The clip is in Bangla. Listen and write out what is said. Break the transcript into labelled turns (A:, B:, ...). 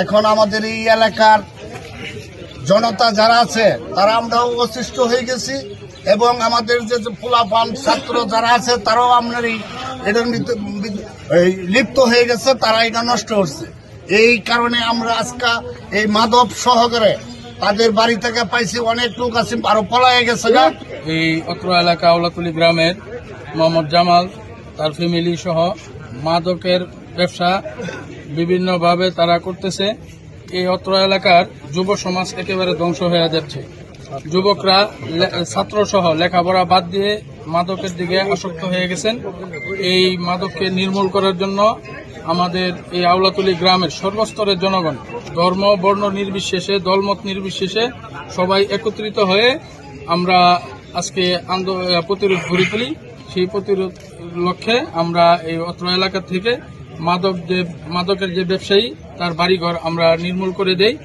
A: এখন আমাদের এই এলাকার জনতা যারা আছে তারা আমরাও অসুস্থ হয়ে গেছি এবং আমাদের যে পোলাপান ছাত্র যারা আছে তারাও আপনার এটার লিপ্ত হয়ে গেছে, তারা এটা নষ্ট করছে। এই কারণে আমরা আজকে এই মাদক সহকারে তাদের বাড়ি থেকে পাইছি, অনেক লোক আছে আরো পলায় গেছে।
B: এই অত্র এলাকা আওলাতুলি গ্রামের মোহাম্মদ জামাল তার ফ্যামিলি সহ মাদকের ব্যবসা বিভিন্নভাবে তারা করতেছে। এই অত্র এলাকার যুব সমাজ একেবারে ধ্বংস হয়ে যাচ্ছে। যুবকরা ছাত্র সহ লেখাপড়া বাদ দিয়ে মাদকের দিকে আসক্ত হয়ে গেছেন। এই মাদককে নির্মূল করার জন্য আমাদের এই আওলাতুলি গ্রামের সর্বস্তরের জনগণ ধর্ম বর্ণ নির্বিশেষে দলমত নির্বিশেষে সবাই একত্রিত হয়ে আমরা আজকে প্রতিরোধ গড়ে তুলি। সেই প্রতিরোধ লক্ষ্যে আমরা এই অত্র এলাকা থেকে মাদকের যে ব্যবসায়ী তার বাড়িঘর আমরা নির্মূল করে দেই।